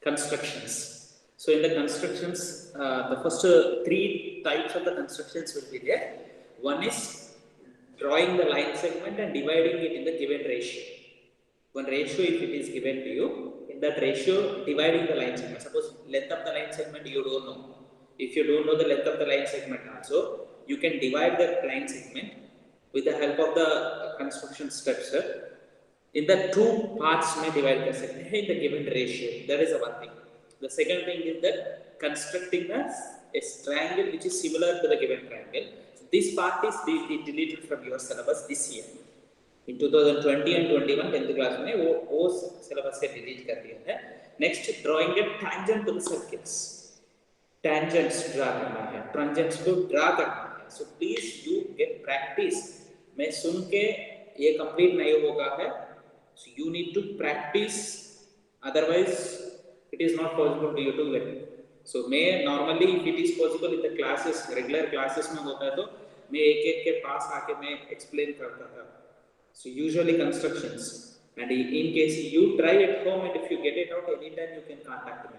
constructions. So in the constructions, the first three types of the constructions will be there. One is drawing the line segment and dividing it in the given ratio. One ratio, if it is given to you, in that ratio dividing the line segment. Suppose length of the line segment you don't know. If you don't know the length of the line segment also, you can divide the line segment with the help of the construction steps. In the two parts may divide the segment in the given ratio. That is the one thing. The second thing is that constructing a triangle which is similar to the given triangle. So this part is deleted from your syllabus this year. In 2020 and 21 10th class में वो syllabus से delete कर दिया है. Next, drawing a tangent to the circles. Tangents draw करना है, tangents को draw करना है. So please you get practice. मैं सुन के ये complete नहीं होगा है. So you need to practice. Otherwise, it is not possible for you to learn. So मैं normally if it is possible in the classes, regular classes में होता है तो मैं एक के पास आके मैं explain करता था. So usually constructions, and in case you try at home and if you get it out anytime you can contact me.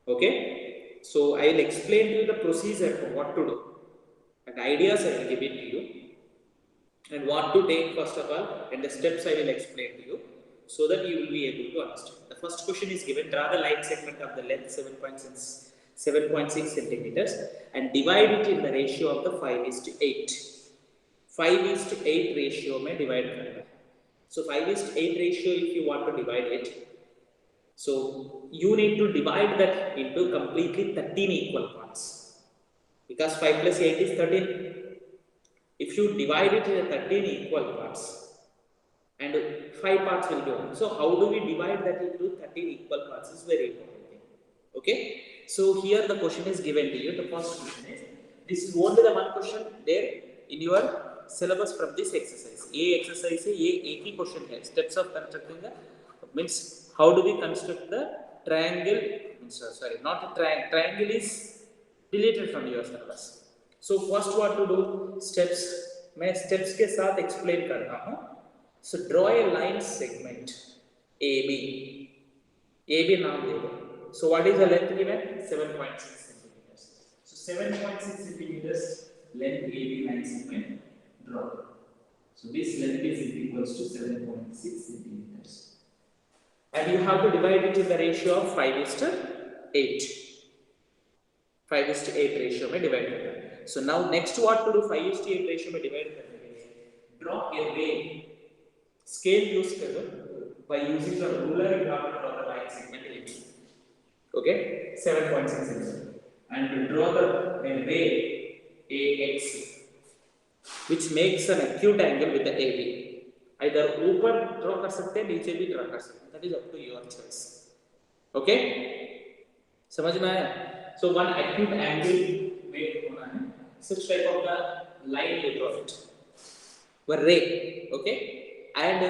Okay, so I will explain to you the procedure for what to do and ideas I will give it to you and what to take first of all and the steps I will explain to you so that you will be able to understand. The first question is given, draw the line segment of the length 7.6 centimeters and divide it in the ratio of the 5:8. 5:8 ratio में divide करना है. So 5:8 ratio if you want to divide it, so you need to divide that into completely 13 equal parts because 5 plus 8 is 13. If you divide it into 13 equal parts and 5 parts will go on. So how do we divide that into 13 equal parts is very important thing. Okay, so here the question is given to you. The first question is, this is only the one question there in your syllabus from this exercise. ये exercise है, ये एक ही question है. Steps of constructing the means how do we construct the triangle? Sorry, not the triangle is deleted from your syllabus. So first what to do? Steps. मैं steps के साथ explain कर रहा हूँ. So draw a line segment AB. AB नाम दे दो. So what is the length given? 7.6 centimeters. So 7.6 centimeters length AB line segment. Draw. So this length is equals to 7.6 centimeters. And you have to divide it in the ratio of 5:8. 5:8 ratio में divide करना है. So now next what to do? 5:8 ratio में divide करने के लिए draw a ray. Scale use करो. By using the ruler you have to draw the line segment AB. Okay, 7.6 centimeters. And to draw the ray AX, which makes an acute angle with the AB. Either ऊपर draw कर सकते हैं, नीचे भी draw कर सकते हैं. That is up to your choice. Okay? समझ में आया? So one acute angle made होना है. Such type of the line you draw it. One ray. Okay? And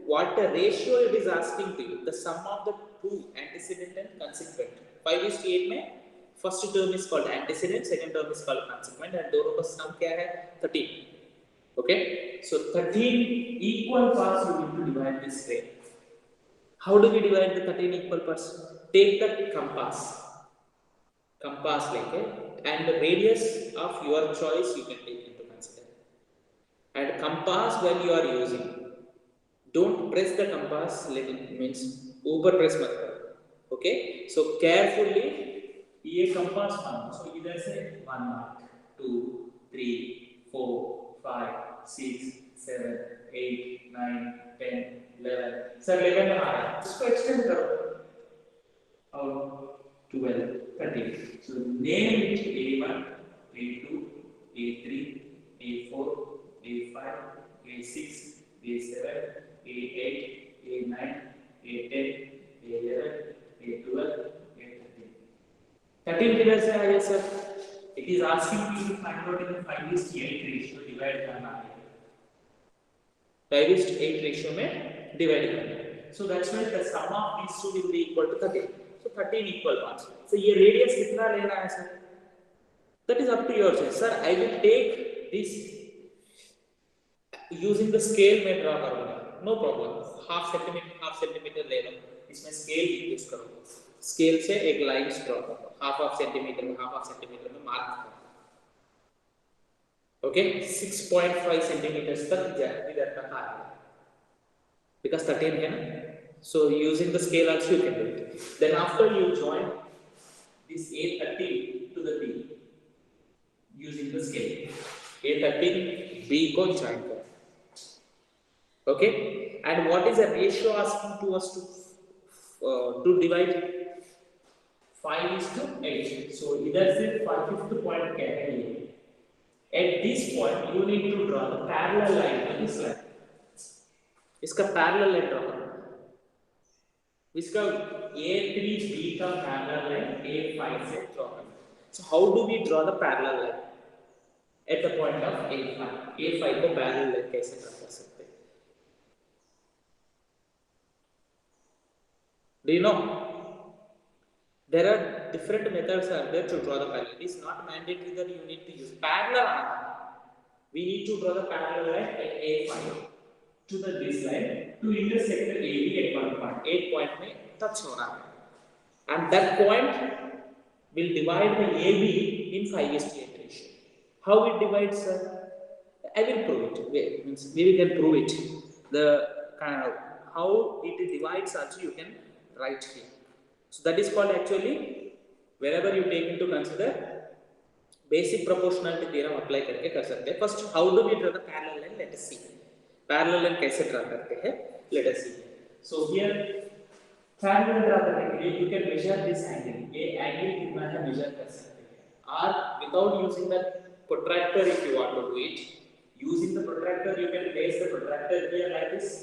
what the ratio it is asking to you? The sum of the two antecedent and consequent. 5:8 में first term is called antecedent, second term is called consequent, and दोनों का sum क्या है? 13. Okay, so 13 equal parts you need to divide this way. How do we divide the 13 equal parts? Take the compass लेके and the radius of your choice you can take into consider. And compass when you are using, don't press the compass. Means ऊपर press मत करो. Okay, so carefully ये compass मानो. So इधर से 1 mark, 2, 3, 4, 5, 6, 7, 8, 9, 10, 11. Sir 11 आ रहा है. इसको extend करो. और 12, 13. So name it A1, A2, A3, A4, A5, A6, A7, A8, A9, A10, A11, A12, A13. 13 किधर से आया sir? It is asking you to find out in the 5:8 ratio divide करना है. 5:8 ratio में divide करना है. So that's why the sum of these two will be equal to 13. So 13 equal parts. So ये radius कितना लेना है sir? That is up to your choice. Sir, I will take this using the scale में draw करूँगा. No problem. half centimeter ले लो. इसमें scale use करो. Scale से एक लाइन ड्रॉ करो, हाफ सेंटीमीटर में मार्क करो. ओके, 6.5 सेंटीमीटर तक इधर तक आ गया, because 13 है ना. So using the scale also you can do it. Then after you join this A13 to the B using the scale. A13 B को join करो. Okay, and what is the ratio asking to us to divide? 5:8. So इधर से 5th point क्या है ये? At this point you need to draw the parallel line to this line. इसका parallel line draw करना. इसका A3B का parallel line A5 से draw करना. So how do we draw the parallel line? At the point of A5. A5 को parallel line कैसे draw कर सकते हैं? Do you know? There are different methods are there to draw the parallel. It is not mandatory that you need to use parallel. We need to draw the parallel line at A5 to the this line to intersect the AB at one point. 8 point में touch हो रहा है, and that point will divide the AB in 5:8 ratio. How it divides? I will prove it. Means we can prove it. The kind of how it divides also you can write here. So that is called actually, wherever you take into consider basic proportionality theorem apply करके कर सकते हैं. First, how do we draw the parallel line? Let us see. Parallel line कैसे draw करते हैं? Let us see. So here parallel draw करने के लिए you can measure this angle. ये angle कितना है measure कर सकते हैं. Or without using the protractor, if you want to do it, using the protractor you can place the protractor here like this.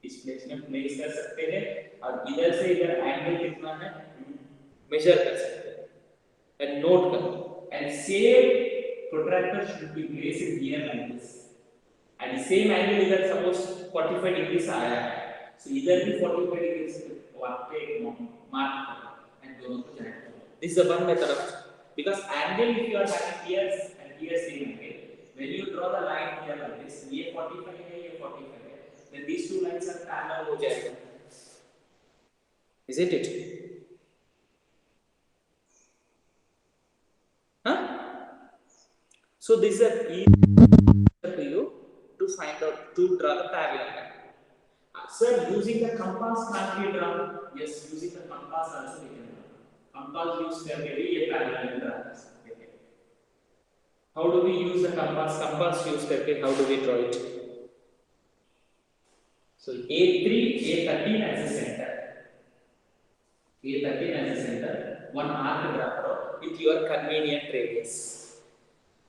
इस प्लेस में प्लेस कर सकते हैं और इधर से इधर एंगल कितना है मेजर कर सकते हैं एंड नोट करो. And same protractor should be placed here like this, and same angle इधर सपोज 45 डिग्री से आया है, सो इधर भी 45 डिग्री से वहां पे मार्क करो एंड दोनों को ज्वाइन करो. This is the one method of, because angle if you are having here and here same angle, when you draw the line here like this, ये 45 है, ये 45, then these two lines are parallel हो जाएगा, isn't it? Huh? So this is easy for you to find out, to draw the parallel line. Sir, using the compass can't be drawn? Yes, using the compass also we can draw. Compass use करके भी ये parallel line draw कर सकते हैं. How do we use the compass? Compass use करके how do we draw it? So A3, A13 as a center. A13 as a center. One arc draw करो with your convenient radius.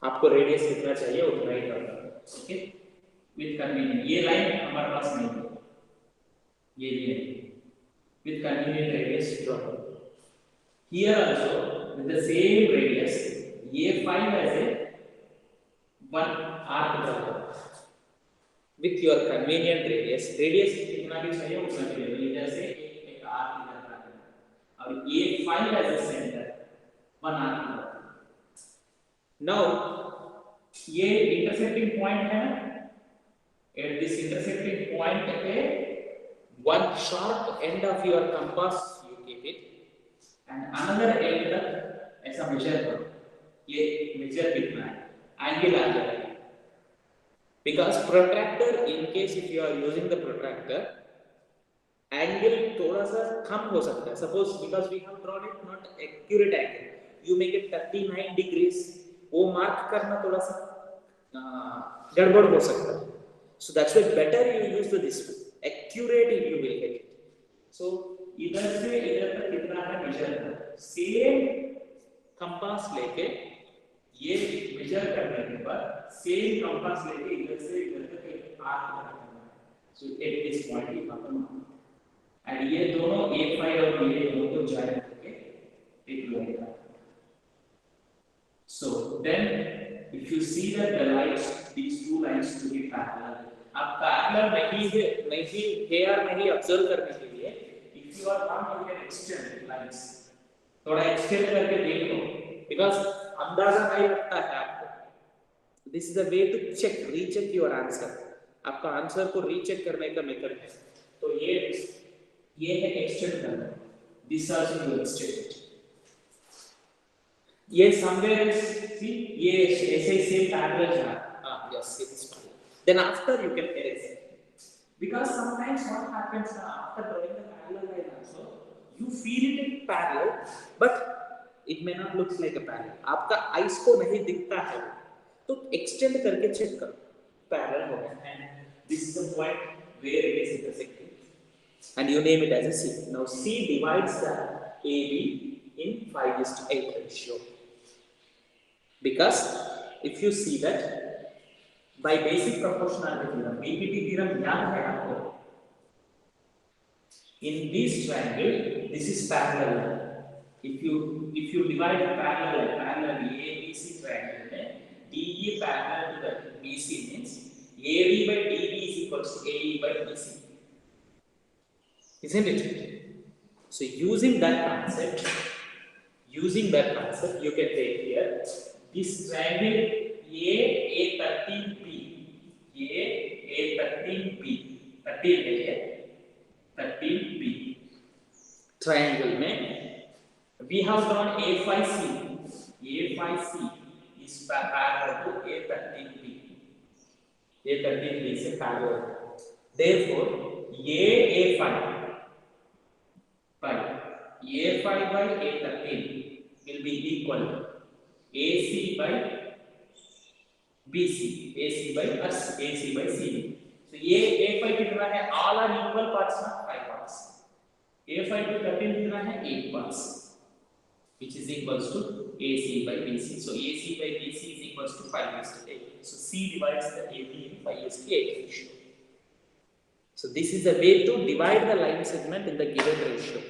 आपको radius कितना चाहिए उतना ही draw करो. Okay? With convenient. ये line हमारे पास नहीं है. ये नहीं. With convenient radius draw करो. Here also with the same radius, A5 as a one arc draw करो. With your convenient radius, radius कितना भी चाहिए उतना भी ले लो. इधर से एक आर्क इधर रखना है और A5 as a center, one arc इधर. Now ये intersecting point है ना, at this intersecting point पे one sharp end of your compass you keep it and another end तक ऐसा measure करो. ये measure कितना है, angle आ जाएगा. Because protractor, in case if you are using the protractor, angle थोड़ा सा कम हो सकता है. Suppose because we have drawn it not accurate angle, you make it 39 degrees, वो mark करना थोड़ा सा गड़बड़ हो सकता है. So that's why better you use this accurate you will get it. So इधर से इधर तक कितना है measure करो. Same compass लेके ये मेजर करने के बाद सेम कंपास लेके इधर से इधर तक एक आर्क बनाना है. सो एट दिस पॉइंट ही खत्म एंड ये दोनों A5 और ये दोनों को ज्वाइन करके एक लाइन का. So then if you see that the lines, these two lines to be parallel, अब पैरेलल नहीं हेयर नहीं ऑब्जर्व करने के लिए if you are want you can extend lines, थोड़ा एक्सटेंड करके देख लो, बिकॉज़ अंदाजा नहीं लगता है आपको. This is a way to check recheck your answer. आपका आंसर को रीचेक करने का मेथड है. तो ये है एक्सटेंड करना. This also you extend it. Yes, somewhere else, see, yes, ऐसे same parallel है. Yes, it is parallel. Then after you can erase it. Because sometimes what happens after drawing the parallel line also, you feel it in parallel, but it may not look like a parallel. आपका eyes को नहीं दिखता है, तो extend करके check करो, parallel हो गया. And this is the point where it is intersecting, and you name it as a C. Now C divides the AB in 5:8 ratio. Because if you see that by basic proportionality theorem, BPT theorem याद है आपको? In this triangle, this is parallel. If you divide a parallel ABC triangle में DE parallel to the BC means AB by DB is equals to AE by BC, isn't it? So using that concept, you can take here this triangle A13B, A13B, 13B triangle में we have drawn A5C is parallel to A13B. A13B is a parallel. Therefore, A5 by A13 will be equal to AC by BC, AC by CD. So A5 कितना है? All are equal parts ना, 5 parts. A5 to 13 कितना है? 8 parts, which is equals to AC by BC. So AC by BC is equals to 5:8. So C divides the AB in 5:8 ratio. So this is the way to divide the line segment in the given ratio.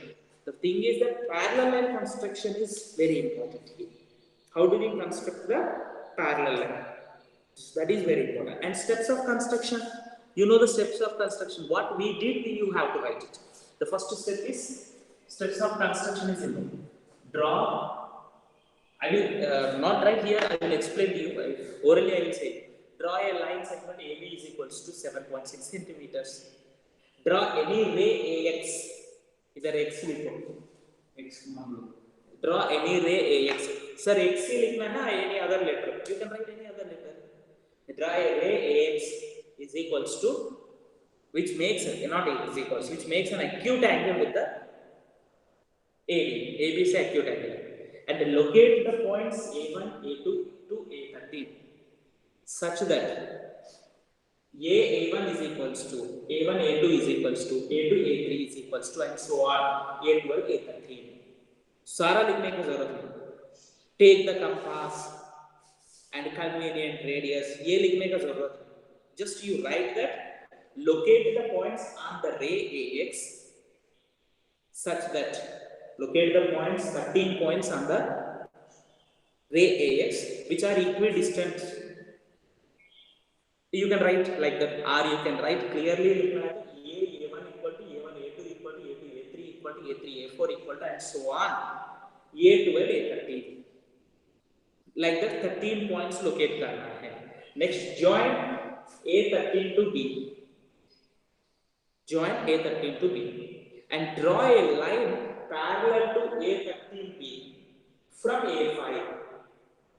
The thing is that parallel line construction is very important here. How do we construct the parallel line? That is very important. And steps of construction, you know the steps of construction. What we did, you have to write it. The first step is steps of construction is in draw. I will not write here. I will explain to you. Orally, I will say draw a line segment AB is equals to 7.6 centimeters. Draw any ray AX. इधर x लिखो, x मान लो. Draw any ray AX. Sir, x लिखना है, any other letter. You can write any other letter. Draw a ray AX is equals to, which makes which makes an acute angle with the AB. AB is acute angle. And locate the points A1, A2 to A13 such that A1 is equals to A1, A2 is equals to A2, A3 is equals to, and so on, A12, A13. सारा लिखने की जरूरत नहीं. Take the compass and convenient radius, ये लिखने का जरूरत नहीं. Just you write that, locate the points on the ray AX such that, locate the points, 13 points on the ray AX which are equidistant. You can write like that, or you can write clearly A1 equal to A1, A2 equal to A2, A3 equal to A3, A4 equal to, and so on, A12, A13. Like that 13 points locate करना है. Next, join A13 to B. Join A13 to B and draw a line parallel to A13B from A5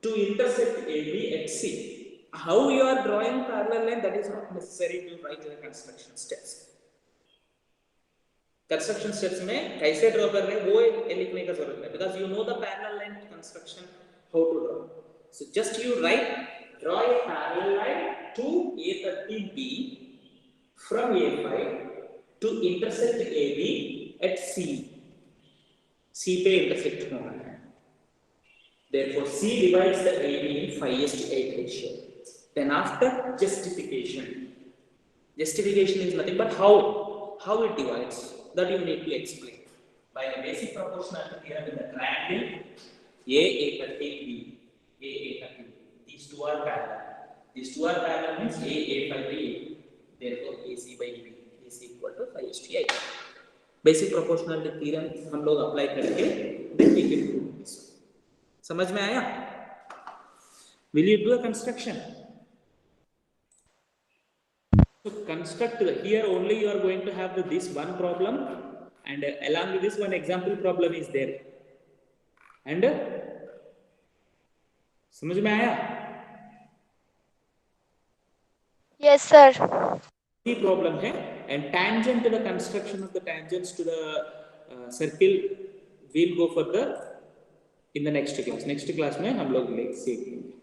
to intersect AB at C. How you are drawing parallel line, that is not necessary to write the construction steps. Construction steps में कैसे draw कर रहे हैं वो लिखने का जरूरत नहीं, because you know the parallel line construction how to draw. So just you write, draw a parallel line to A13B from A5 to intersect AB at C. C पे intersect होना है. Therefore, C divides the AB in 5:8 ratio. Then after justification. Justification is nothing but how it divides. That you need to explain. By the basic proportionality theorem in the triangle A13B, A13B. These two are parallel. These two are parallel means A5 by A. Therefore, AC by B is equal to 5:8. Basic proportionality theorem हम लोग apply करके then we can do this. समझ में आया? Will you do a construction? To construct here only you are going to have this one problem. and along with this one example problem is there. And समझ में आया? Yes, sir. ये problem है, and tangent to the construction of the tangents to the circle we'll go for the in the next class. Next class में हम लोग सीखेंगे.